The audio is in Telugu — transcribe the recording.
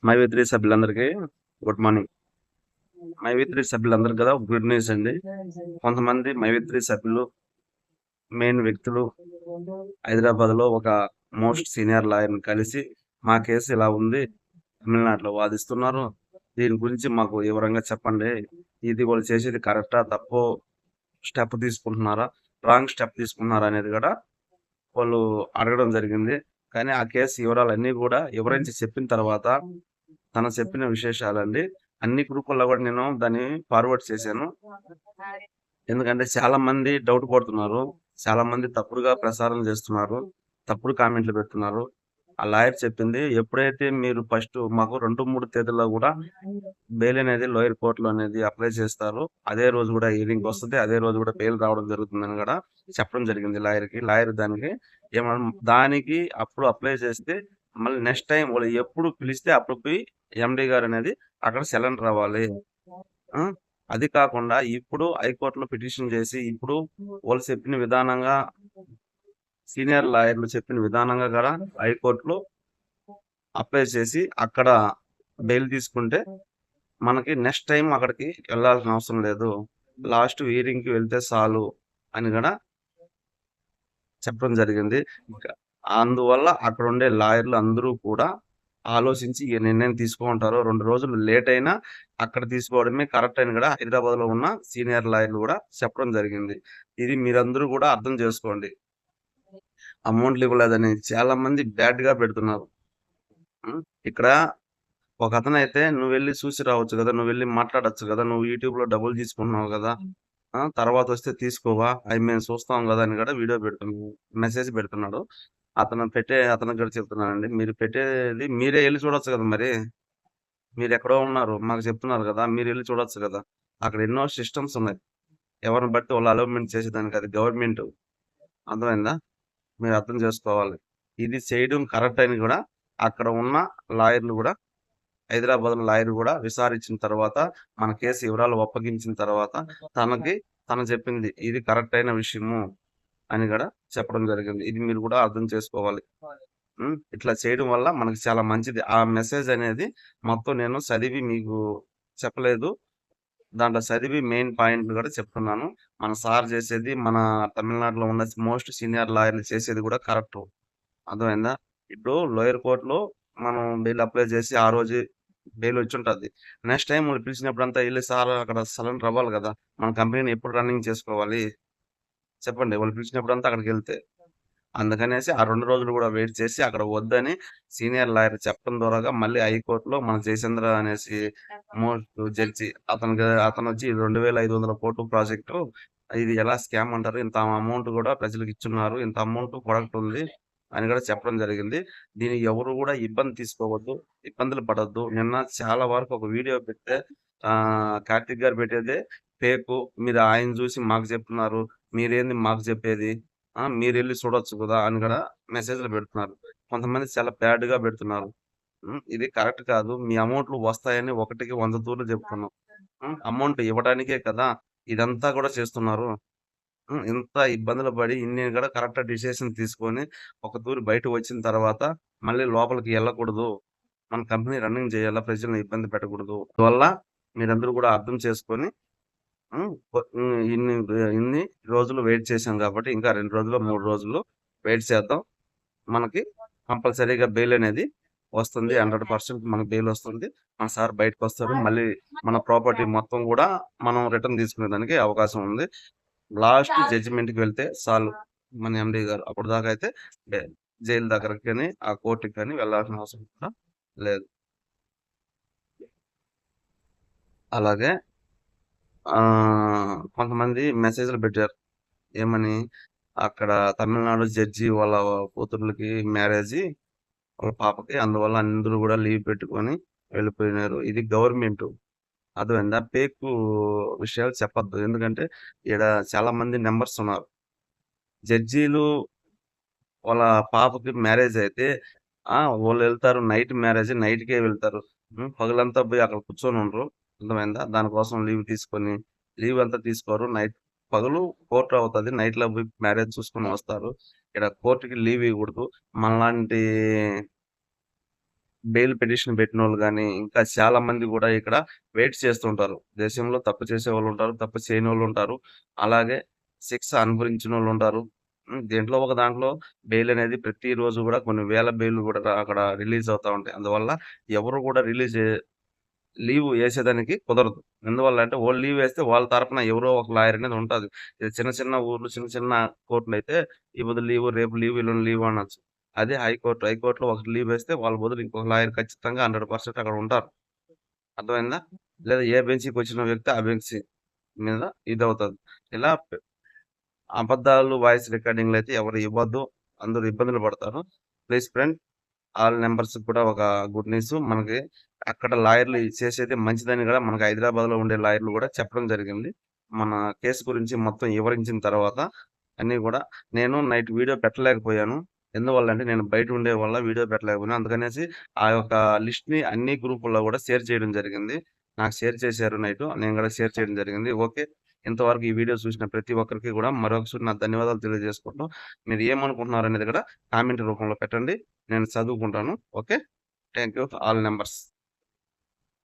మైత్రి సభ్యులందరికీ గుడ్ మార్నింగ్. మైత్రి సభ్యులందరికీ కదా గుడ్ న్యూస్ అండి. కొంతమంది మైత్రి సభ్యులు మెయిన్ వ్యక్తులు హైదరాబాద్ లో ఒక మోస్ట్ సీనియర్ లాయర్ ని కలిసి మా కేసు ఇలా ఉంది, తమిళనాడులో వాదిస్తున్నారు, దీని గురించి మాకు వివరంగా చెప్పండి, ఇది వాళ్ళు చేసేది కరెక్టా తప్పో, స్టెప్ తీసుకుంటున్నారా రాంగ్ స్టెప్ తీసుకుంటున్నారా అనేది కూడా వాళ్ళు అడగడం జరిగింది. కానీ ఆ కేసు వివరాలన్నీ కూడా వివరించి చెప్పిన తర్వాత తను చెప్పిన విశేషాలండి అన్ని గ్రూపుల్లో కూడా నేను దాన్ని ఫార్వర్డ్ చేశాను. ఎందుకంటే చాలా మంది డౌట్ పడుతున్నారు, చాలా మంది తప్పుడుగా ప్రసారం చేస్తున్నారు, తప్పుడు కామెంట్లు పెడుతున్నారు. ఆ లాయర్ చెప్పింది ఎప్పుడైతే మీరు ఫస్ట్ మాకు 2-3 తేదీల్లో కూడా బెయిల్ అనేది లోయర్ కోర్టులో అనేది అప్లై చేస్తారు, అదే రోజు కూడా హియరింగ్ వస్తుంది, అదే రోజు కూడా బెయిల్ రావడం జరుగుతుందని కూడా చెప్పడం జరిగింది లాయర్కి. లాయర్ దానికి దానికి అప్పుడు అప్లై చేస్తే మళ్ళీ నెక్స్ట్ టైం వాళ్ళు ఎప్పుడు పిలిస్తే అప్పుడు పోయి ఎండి గారు అనేది అక్కడ సెలెండర్ అవ్వాలి. అది కాకుండా ఇప్పుడు హైకోర్టులో పిటిషన్ చేసి ఇప్పుడు వాళ్ళు చెప్పిన విధానంగా సీనియర్ లాయర్లు చెప్పిన విధానంగా కూడా హైకోర్టులో అప్లై చేసి అక్కడ బెయిల్ తీసుకుంటే మనకి నెక్స్ట్ టైం అక్కడికి వెళ్ళాల్సిన అవసరం లేదు, లాస్ట్ హియరింగ్ కి వెళ్తే చాలు అని కూడా చెప్పడం జరిగింది. అందువల్ల అక్కడ ఉండే లాయర్లు అందరూ కూడా ఆలోచించి ఈ నిర్ణయం తీసుకుంటారు. 2 రోజులు లేట్ అయినా అక్కడ తీసుకోవడమే కరెక్ట్ అని కూడా హైదరాబాద్ లో ఉన్న సీనియర్ లాయర్లు కూడా చెప్పడం జరిగింది. ఇది మీరందరూ కూడా అర్థం చేసుకోండి. అమౌంట్లు ఇవ్వలేదని చాలా మంది బ్యాడ్ గా పెడుతున్నారు. ఇక్కడ ఒక అతను అయితే నువ్వు వెళ్ళి చూసి రావచ్చు కదా, నువ్వు వెళ్ళి మాట్లాడొచ్చు కదా, నువ్వు యూట్యూబ్ లో డబ్బులు తీసుకుంటున్నావు కదా, తర్వాత వస్తే తీసుకోవా, అవి మేము చూస్తాం కదా అని కూడా వీడియో పెడుతున్నాడు, మెసేజ్ పెడుతున్నాడు. అతను కూడా చెప్తున్నానండి, మీరు పెట్టేది మీరే వెళ్ళి చూడొచ్చు కదా, మరి మీరు ఎక్కడో ఉన్నారు మాకు చెప్తున్నారు కదా, మీరు వెళ్ళి చూడొచ్చు కదా. అక్కడ ఎన్నో సిస్టమ్స్ ఉన్నాయి, ఎవరిని బట్టి వాళ్ళు అలౌన్మెంట్ చేసేదానికి, అది గవర్నమెంట్. అర్థమైందా? మీరు అర్థం చేసుకోవాలి. ఇది చేయడం కరెక్ట్ అని కూడా అక్కడ ఉన్న లాయర్లు కూడా, హైదరాబాద్ లాయర్ కూడా విచారించిన తర్వాత మన కేసు వివరాలు ఒప్పగించిన తర్వాత తను చెప్పింది ఇది కరెక్ట్ అయిన విషయము అని కూడా చెప్పడం జరిగింది. ఇది మీరు కూడా అర్థం చేసుకోవాలి. ఇట్లా చేయడం వల్ల మనకి చాలా మంచిది. ఆ మెసేజ్ అనేది మొత్తం నేను చదివి మీకు చెప్పలేదు, దాంట్లో చదివి మెయిన్ పాయింట్లు కూడా చెప్తున్నాను. మన సార్ చేసేది, మన తమిళనాడులో ఉన్న మోస్ట్ సీనియర్ లాయర్లు చేసేది కూడా కరెక్ట్. అర్థమైందా? ఇప్పుడు లోయర్ కోర్టులో మనం బెయిల్ అప్లై చేసి ఆ రోజు బెయిల్ వచ్చి ఉంటుంది. నెక్స్ట్ టైం వాళ్ళు పిలిచినప్పుడంతా వెళ్ళి సార్ అక్కడ సరెండర్ అవ్వాలి కదా, మన కంపెనీని ఎప్పుడు రన్నింగ్ చేసుకోవాలి చెప్పండి, వాళ్ళు పిలిచినప్పుడంతా అక్కడికి వెళ్తే. అందుకనేసి ఆ 2 రోజులు కూడా వెయిట్ చేసి అక్కడ వద్దని సీనియర్ లాయర్ చెప్పడం ద్వారాగా మళ్ళీ హైకోర్టులో మన జయచంద్ర అనేసి మోస్ట్ జడ్జి అతను వచ్చి 2,500 కోట్లు ప్రాజెక్టు, ఇది ఎలా స్కామ్ అంటారు, ఇంత అమౌంట్ కూడా ప్రజలకు ఇచ్చున్నారు, ఇంత అమౌంట్ ప్రొడక్ట్ ఉంది అని కూడా చెప్పడం జరిగింది. దీన్ని ఎవరు కూడా ఇబ్బంది తీసుకోవద్దు, ఇబ్బందులు పడొద్దు. నిన్న చాలా వరకు ఒక వీడియో పెడితే కార్తిక్ గారు పెట్టేదే ఫేకు, మీరు ఆయన చూసి మాకు చెప్తున్నారు, మీరేంది మాకు చెప్పేది, మీరు వెళ్ళి చూడొచ్చు కదా అని కూడా మెసేజ్లు పెడుతున్నారు. కొంతమంది చాలా బ్యాడ్ గా పెడుతున్నారు. ఇది కరెక్ట్ కాదు. మీ అమౌంట్లు వస్తాయని 1కి 100 తూర్లు చెప్తున్నాం. అమౌంట్ ఇవ్వడానికే కదా ఇదంతా కూడా చేస్తున్నారు. ఇంత ఇబ్బందులు పడి ఇన్ని కూడా కరెక్ట్ డిసిషన్ తీసుకొని ఒక తూరి బయట వచ్చిన తర్వాత మళ్ళీ లోపలికి వెళ్ళకూడదు, మన కంపెనీ రన్నింగ్ చేయాలా, ప్రజలను ఇబ్బంది పెట్టకూడదు. అందువల్ల మీరందరూ కూడా అర్థం చేసుకొని ఇన్ని ఇన్ని రోజులు వెయిట్ చేశాం కాబట్టి ఇంకా 2 రోజులు 3 రోజులు వెయిట్ చేద్దాం. మనకి కంపల్సరీగా బెయిల్ అనేది వస్తుంది, 100% మనకు బెయిల్ వస్తుంది. మన సార్ బయటకు వస్తారు, మళ్ళీ మన ప్రాపర్టీ మొత్తం కూడా మనం రిటర్న్ తీసుకునే దానికి అవకాశం ఉంది. లాస్ట్ జడ్జిమెంట్ కి వెళ్తే చాలు మన ఎండి గారు, అప్పుడు దాకా అయితే జైలు దగ్గరకి కానీ ఆ కోర్టుకి కానీ వెళ్ళాల్సిన అవసరం కూడా లేదు. అలాగే కొంతమంది మెసేజ్లు పెట్టారు ఏమని, అక్కడ తమిళనాడు జడ్జి వాళ్ళ కూతుర్లకి మ్యారేజ్, వాళ్ళ పాపకి, అందువల్ల అందరూ కూడా లీవ్ పెట్టుకొని వెళ్ళిపోయినారు. ఇది గవర్నమెంట్. అర్థమైందా? పేకు విషయాలు చెప్పద్దు, ఎందుకంటే ఇక్కడ చాలా మంది నెంబర్స్ ఉన్నారు. జడ్జీలు వాళ్ళ పాపకి మ్యారేజ్ అయితే వాళ్ళు వెళ్తారు, నైట్ మ్యారేజ్ నైట్కే వెళ్తారు, పగలంతా పోయి అక్కడ కూర్చొని ఉండరు. అర్థమైందా? దానికోసం లీవ్ తీసుకొని, లీవ్ అంతా తీసుకోరు, నైట్ పగలు కోర్టు అవుతుంది, నైట్ లో పోయి మ్యారేజ్ చూసుకొని వస్తారు. ఇక్కడ కోర్టుకి లీవ్ ఇవ్వకూడదు. మనలాంటి బెయిల్ పిటిషన్ పెట్టినోళ్ళు గాని, ఇంకా చాలా మంది గూడా ఇక్కడ వెయిట్ చేస్తుంటారు. దేశంలో తప్పు చేసేవాళ్ళుంటారు, తప్పు చేయనోళ్ళుంటారు. అలాగే శిక్ష అనుభవించినోళ్ళుంటారు. దేంట్లో ఒక దాంట్లో బెయిల్ అనేది ప్రతిరోజు గూడా కొన్ని వేల బెయిల్‌లు గూడా అక్కడ రిలీజ్ అవుతా ఉంటాయి. అందువల్ల ఎవరు గూడా లీవ్ ఏసేదానికి కుదరదు. ఎందువల్ల అంటే వాళ్ళు లీవ్ ఏస్తే వాళ్ళ తరపున ఎవరో ఒక లాయర్ అనేది ఉంటది. ఇది చిన్న చిన్న ఊర్లు, చిన్న చిన్న కోర్టులైతే ఈ బదులు లీవ్, రేపు లీవ్, ఎల్లుండి లీవ్ అనొచ్చు. అదే హైకోర్టు, హైకోర్ట్‌లో ఒకరు లీవ్ ఏస్తే వాళ్ళ బదులు ఇంకొక లాయర్ ఖచ్చితంగా 100% అక్కడ ఉంటారు. అర్థమైందా? లేదా ఏ బెంచీకొచ్చిన వ్యక్తి ఆ బెంచ్ మీద ఇదవుతది. ఇలా అబద్ధాలు వాయిస్ రికార్డింగ్‌లు అయితే ఎవరు ఇవ్వద్దు. అందరూ ఇబ్బందులు పడతారు. ప్లీజ్ ఫ్రెండ్ ఆల్ నంబర్స్‌కి కూడా ఒక గుడ్ న్యూస్. మనకి అక్కడ లాయర్‌లు చేసేది మంచిదని గూడా మనకు హైదరాబాద్‌లో ఉండే లాయర్‌లు గూడా చెప్పడం జరిగింది. మన కేస్ గురించి మొత్తం వివరించిన తర్వాత అన్నీ గూడా నేను నైట్ వీడియో పెట్టలేకపోయాను. ఎందువల్లంటే నేను బయట ఉండే వల్ల వీడియో పెట్టలేకపోయాను. అందుకనేసి ఆ యొక్క లిస్ట్‌ని అన్ని గ్రూపుల్లో గూడా షేర్ చేయడం జరిగింది. నాకు షేర్ చేశారు నైటు. నేను గూడా షేర్ చేయడం జరిగింది. ఓకే. ఇంతవరకు ఈ వీడియో చూసిన ప్రతి ఒక్కరికి గూడా మరొకసారి నా ధన్యవాదాలు తెలియజేసుకుంటూ మీరు ఏమనుకుంటున్నారనేది గూడా కామెంట్ రూపంలో పెట్టండి. నేను చదువుకుంటాను. Okay. Thank you all numbers.